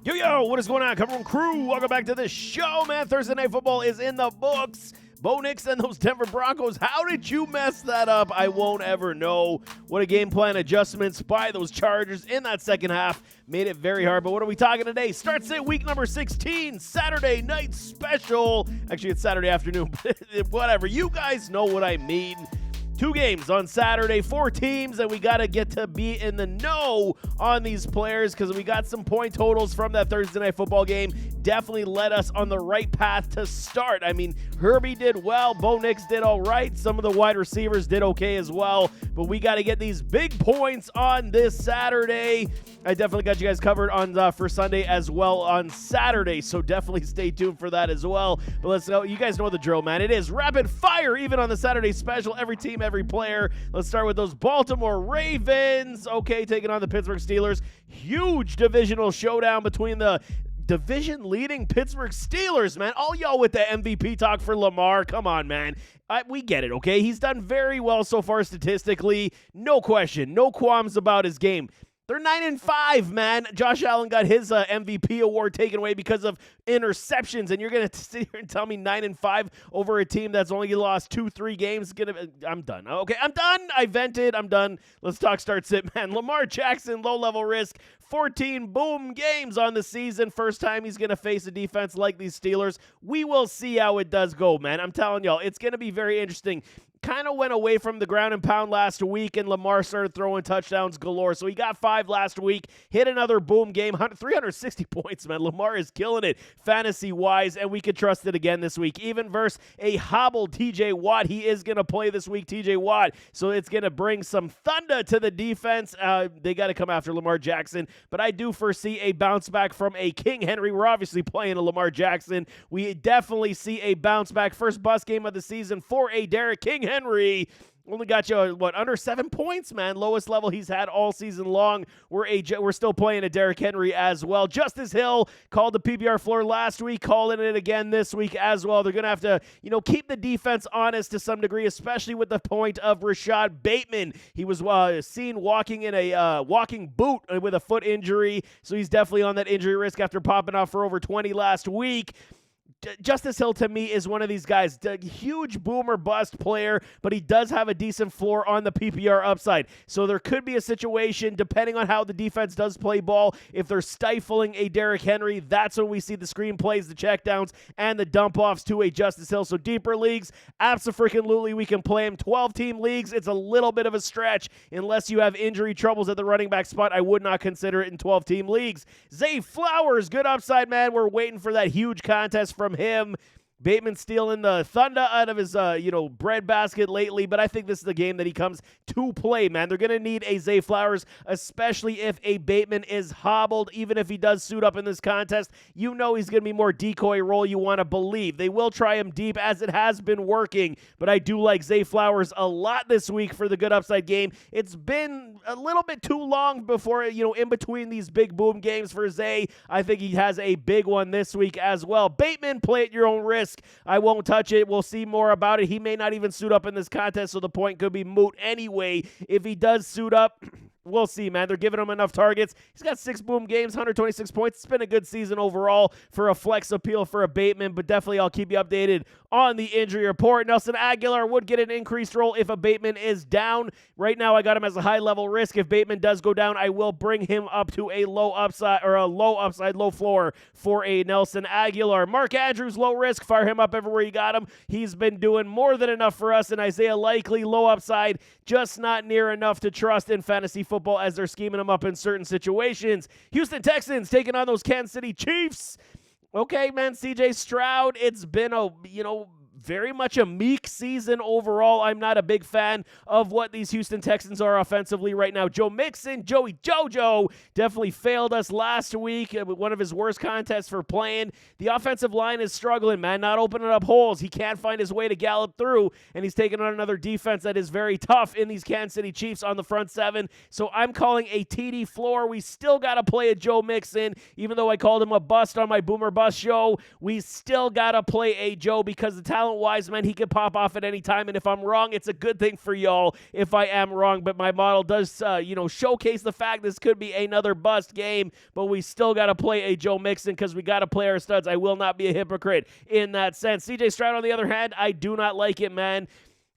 Yo, what is going on, Cover Room crew? Welcome back to the show, man. Thursday Night Football is in the books. Bo Nix and those Denver Broncos, how did you mess that up? I won't ever know. What a game plan adjustments by those Chargers in that second half made it very hard. But what are we talking today? Starts it week number 16, Saturday night special. Actually, it's Saturday afternoon, but whatever. You guys know what I mean. 2 games on Saturday, 4 teams, and we got to get to be in the know on these players because we got some point totals from that Thursday Night Football game. Definitely led us on the right path to start. I mean, Herbie did well. Bo Nix did all right. Some of the wide receivers did okay as well, but we got to get these big points on this Saturday. I definitely got you guys covered on for Sunday as well on Saturday, so definitely stay tuned for that as well. But let's go. You guys know the drill, man. It is rapid fire even on the Saturday special. Every team, every player. Let's start with those Baltimore Ravens. Okay, taking on the Pittsburgh Steelers. Huge divisional showdown between the division-leading Pittsburgh Steelers, man. All y'all with the MVP talk for Lamar. Come on, man. We get it, okay? He's done very well so far statistically. No question. No qualms about his game. They're 9-5, man. Josh Allen got his MVP award taken away because of interceptions, and you're going to sit here and tell me 9-5 over a team that's only lost 2-3 games? I'm done. Okay, I'm done. I vented. I'm done. Let's talk start sit, man. Lamar Jackson, low-level risk. 14 boom games on the season. First time he's going to face a defense like these Steelers. We will see how it does go, man. I'm telling y'all, it's going to be very interesting. Kind of went away from the ground and pound last week, and Lamar started throwing touchdowns galore. So he got 5 last week, hit another boom game, 360 points, man. Lamar is killing it fantasy-wise, and we could trust it again this week. Even versus a hobbled TJ Watt, he is going to play this week, TJ Watt. So it's going to bring some thunder to the defense. They got to come after Lamar Jackson, but I do foresee a bounce back from a King Henry. We're obviously playing a Lamar Jackson. We definitely see a bounce back. First bust game of the season for a Derrick King Henry. Only got you, under 7 points, man. Lowest level he's had all season long. We're still playing a Derrick Henry as well. Justice Hill called the PPR floor last week, calling it again this week as well. They're going to have to, keep the defense honest to some degree, especially with the point of Rashad Bateman. He was seen walking in a walking boot with a foot injury, so he's definitely on that injury risk after popping off for over 20 last week. Justice Hill, to me, is one of these guys. A huge boomer bust player, but he does have a decent floor on the PPR upside. So there could be a situation, depending on how the defense does play ball, if they're stifling a Derrick Henry, that's when we see the screen plays, the checkdowns, and the dump-offs to a Justice Hill. So deeper leagues, absolutely we can play him. 12-team leagues, it's a little bit of a stretch. Unless you have injury troubles at the running back spot, I would not consider it in 12-team leagues. Zay Flowers, good upside, man. We're waiting for that huge contest from him. Bateman stealing the thunder out of his, bread basket lately, but I think this is the game that he comes to play, man. They're going to need a Zay Flowers, especially if a Bateman is hobbled. Even if he does suit up in this contest, he's going to be more decoy role, you want to believe. They will try him deep, as it has been working, but I do like Zay Flowers a lot this week for the good upside game. It's been a little bit too long before, in between these big boom games for Zay. I think he has a big one this week as well. Bateman, play at your own risk. I won't touch it. We'll see more about it. He may not even suit up in this contest, so the point could be moot anyway. If he does suit up, we'll see, man. They're giving him enough targets. He's got 6 boom games, 126 points. It's been a good season overall for a flex appeal for a Bateman, but definitely I'll keep you updated on the injury report. Nelson Aguilar would get an increased role if a Bateman is down. Right now, I got him as a high-level risk. If Bateman does go down, I will bring him up to a low upside, low floor for a Nelson Aguilar. Mark Andrews, low risk. Fire him up everywhere you got him. He's been doing more than enough for us. And Isaiah Likely, low upside, just not near enough to trust in fantasy football as they're scheming him up in certain situations. Houston Texans taking on those Kansas City Chiefs. Okay, man, CJ Stroud, it's been a, very much a meek season overall. I'm not a big fan of what these Houston Texans are offensively right now. Joe Mixon, Joey Jojo, definitely failed us last week. One of his worst contests for playing. The offensive line is struggling, man, not opening up holes. He can't find his way to gallop through, and he's taking on another defense that is very tough in these Kansas City Chiefs on the front seven. So I'm calling a TD floor. We still got to play a Joe Mixon, even though I called him a bust on my Boomer Bust show. We still got to play a Joe because the talent talent-wise, man, he could pop off at any time, and if I'm wrong, it's a good thing for y'all if I am wrong, but my model does, showcase the fact this could be another bust game, but we still got to play a Joe Mixon because we got to play our studs. I will not be a hypocrite in that sense. CJ Stroud, on the other hand, I do not like it, man.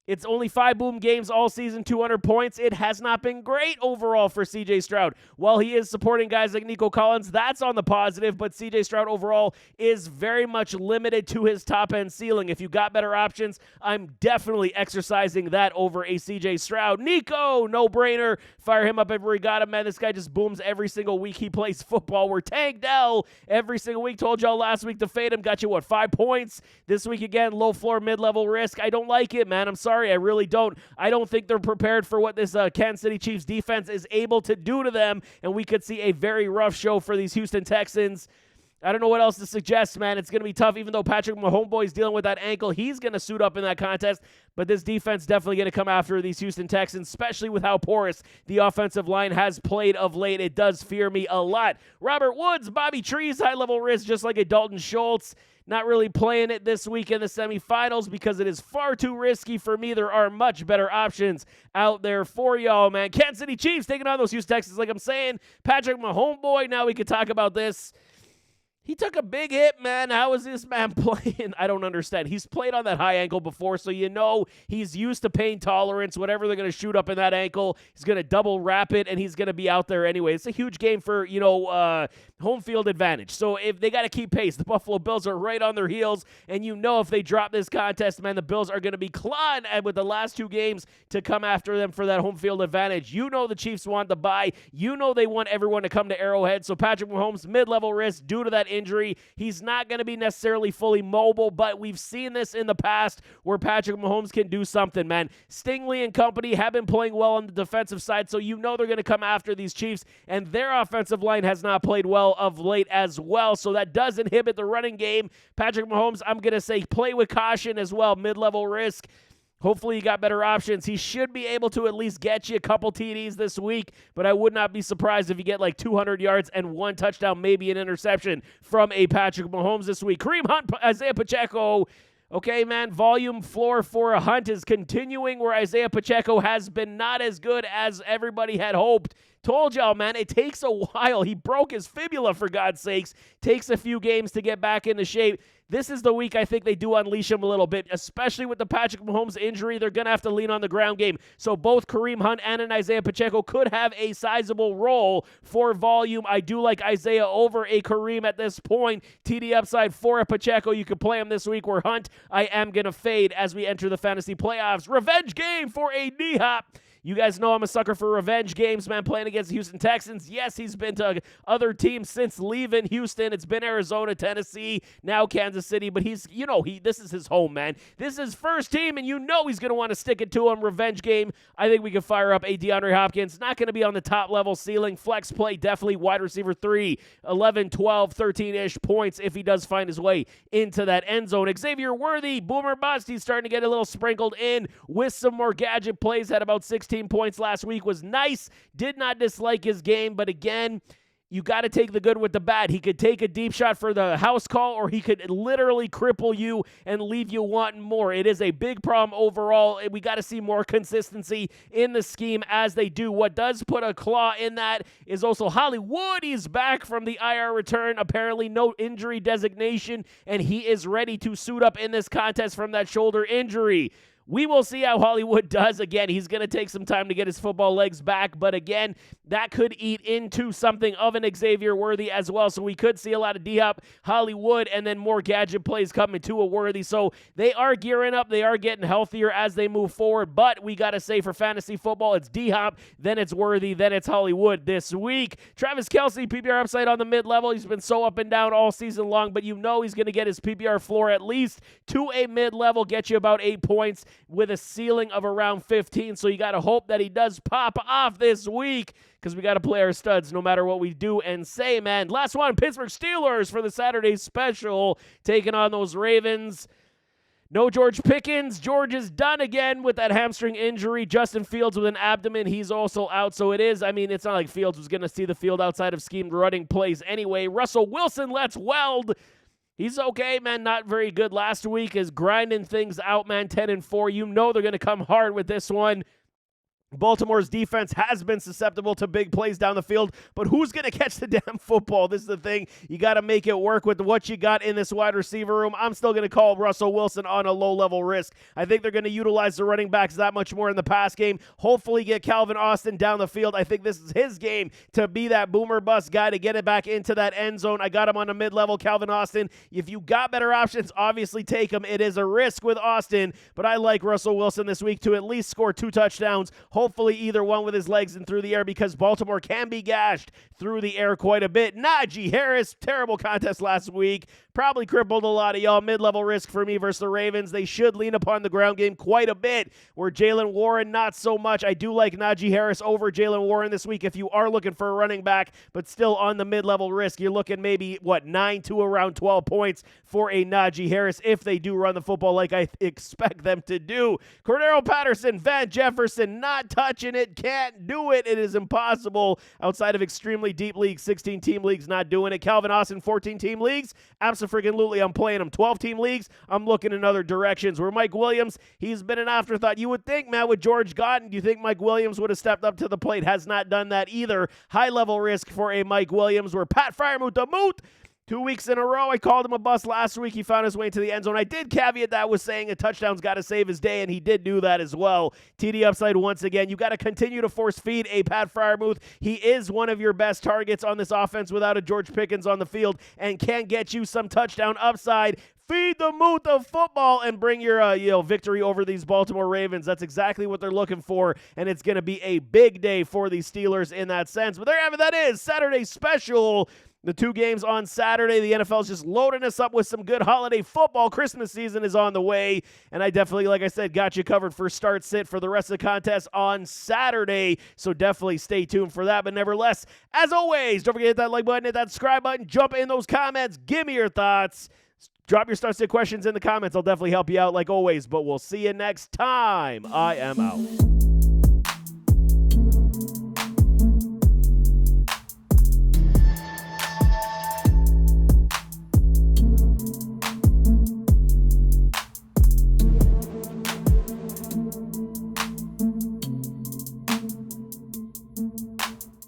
It's only 5 boom games all season, 200 points. It has not been great overall for C.J. Stroud. While he is supporting guys like Nico Collins, that's on the positive, but C.J. Stroud overall is very much limited to his top-end ceiling. If you got better options, I'm definitely exercising that over a C.J. Stroud. Nico, no-brainer. Fire him up everywhere he got him, man. This guy just booms every single week he plays football. We're Tank Dell every single week. Told y'all last week to fade him. Got you, 5 points? This week again, low floor, mid-level risk. I don't like it, man. I'm sorry. I really don't. I don't think they're prepared for what this Kansas City Chiefs defense is able to do to them, and we could see a very rough show for these Houston Texans. I don't know what else to suggest, man. It's going to be tough, even though Patrick Mahomes is dealing with that ankle. He's going to suit up in that contest, but this defense definitely going to come after these Houston Texans, especially with how porous the offensive line has played of late. It does fear me a lot. Robert Woods, Bobby Trees, high-level risk, just like a Dalton Schultz. Not really playing it this week in the semifinals because it is far too risky for me. There are much better options out there for y'all, man. Kansas City Chiefs taking on those Houston Texans, like I'm saying. Patrick Mahomes, now we can talk about this. He took a big hit, man. How is this man playing? I don't understand. He's played on that high ankle before, so you know he's used to pain tolerance. Whatever they're going to shoot up in that ankle, he's going to double wrap it, and he's going to be out there anyway. It's a huge game for, home field advantage. So if they got to keep pace, the Buffalo Bills are right on their heels, and you know if they drop this contest, man, the Bills are going to be clawing with the last 2 games to come after them for that home field advantage. You know the Chiefs want the bye. You know they want everyone to come to Arrowhead. So Patrick Mahomes, mid-level risk due to that injury. He's not going to be necessarily fully mobile, but we've seen this in the past where Patrick Mahomes can do something, man. Stingley and company have been playing well on the defensive side, so you know they're going to come after these Chiefs, and their offensive line has not played well of late as well, so that does inhibit the running game. Patrick Mahomes, I'm going to say play with caution as well, mid-level risk. Hopefully you got better options. He should be able to at least get you a couple TDs this week, but I would not be surprised if you get like 200 yards and 1 touchdown, maybe an interception from a Patrick Mahomes this week. Kareem Hunt, Isaiah Pacheco. Okay, man, volume floor for a Hunt is continuing where Isaiah Pacheco has been not as good as everybody had hoped. Told y'all, man, it takes a while. He broke his fibula, for God's sakes. Takes a few games to get back into shape. This is the week I think they do unleash him a little bit, especially with the Patrick Mahomes injury. They're going to have to lean on the ground game. So both Kareem Hunt and an Isaiah Pacheco could have a sizable role for volume. I do like Isaiah over a Kareem at this point. TD upside for a Pacheco. You could play him this week, where Hunt, I am going to fade as we enter the fantasy playoffs. Revenge game for a D-Hop. You guys know I'm a sucker for revenge games, man, playing against the Houston Texans. Yes, he's been to other teams since leaving Houston. It's been Arizona, Tennessee, now Kansas City, but this is his home, man. This is his first team, and you know he's going to want to stick it to him. Revenge game. I think we can fire up a DeAndre Hopkins. Not going to be on the top level ceiling. Flex play, definitely wide receiver 3, 11, 12, 13-ish points if he does find his way into that end zone. Xavier Worthy, boomer bust. He's starting to get a little sprinkled in with some more gadget plays. Had about 16 points last week. Was nice. Did not dislike his game, but again, you got to take the good with the bad. He could take a deep shot for the house call, or he could literally cripple you and leave you wanting more. It is a big problem overall. We got to see more consistency in the scheme as they do. What does put a claw in that is also Hollywood. He's back from the IR return. Apparently no injury designation, and he is ready to suit up in this contest from that shoulder injury. We will see how Hollywood does. Again, he's going to take some time to get his football legs back, but again, that could eat into something of an Xavier Worthy as well, so we could see a lot of D-Hop, Hollywood, and then more gadget plays coming to a Worthy, so they are gearing up, they are getting healthier as they move forward, but we got to say for fantasy football, it's D-Hop, then it's Worthy, then it's Hollywood this week. Travis Kelce, PPR upside on the mid-level. He's been so up and down all season long, but you know he's going to get his PPR floor at least to a mid-level, get you about 8 points, with a ceiling of around 15, so you got to hope that he does pop off this week, because we got to play our studs no matter what we do and say, man. Last one, Pittsburgh Steelers for the Saturday special, taking on those Ravens. No George Pickens. George is done again with that hamstring injury. Justin Fields with an abdomen. He's also out. So it's not like Fields was going to see the field outside of schemed running plays anyway. Russell Wilson, let's weld. He's okay, man. Not very good last week. Is grinding things out, man. 10-4. You know they're going to come hard with this one. Baltimore's defense has been susceptible to big plays down the field, but who's going to catch the damn football? This is the thing. You got to make it work with what you got in this wide receiver room. I'm still going to call Russell Wilson on a low-level risk. I think they're going to utilize the running backs that much more in the pass game. Hopefully get Calvin Austin down the field. I think this is his game to be that boomer bust guy to get it back into that end zone. I got him on a mid-level, Calvin Austin. If you got better options, obviously take him. It is a risk with Austin, but I like Russell Wilson this week to at least score 2 touchdowns. Hopefully either one with his legs and through the air, because Baltimore can be gashed through the air quite a bit. Najee Harris, terrible contest last week. Probably crippled a lot of y'all. Mid-level risk for me versus the Ravens. They should lean upon the ground game quite a bit, where Jaylen Warren not so much. I do like Najee Harris over Jaylen Warren this week if you are looking for a running back, but still on the mid-level risk. You're looking maybe, 9 to around 12 points for a Najee Harris if they do run the football like I expect them to do. Cordero Patterson, Van Jefferson, not touching it. Can't do it. It is impossible outside of extremely deep leagues, 16-team leagues, not doing it. Calvin Austin, 14-team leagues, absolutely I'm playing him. 12-team leagues, I'm looking in other directions. Where Mike Williams, he's been an afterthought. You would think, man, with George Godden, do you think Mike Williams would have stepped up to the plate? Has not done that either. High-level risk for a Mike Williams, where Pat Freiermuth, the Moot, 2 weeks in a row. I called him a bust last week. He found his way into the end zone. I did caveat that with saying a touchdown's got to save his day, and he did do that as well. TD upside once again. You got to continue to force feed a Pat Freiermuth. He is one of your best targets on this offense without a George Pickens on the field, and can get you some touchdown upside. Feed the Moot of football and bring your victory over these Baltimore Ravens. That's exactly what they're looking for, and it's going to be a big day for the Steelers in that sense. But there you have it. That is Saturday special. The 2 games on Saturday. The NFL is just loading us up with some good holiday football. Christmas season is on the way, and I definitely, like I said, got you covered for start sit for the rest of the contest on Saturday, so definitely stay tuned for that. But nevertheless, as always, don't forget to hit that like button, hit that subscribe button, jump in those comments, give me your thoughts. Drop your start sit questions in the comments. I'll definitely help you out like always, but we'll see you next time. I am out.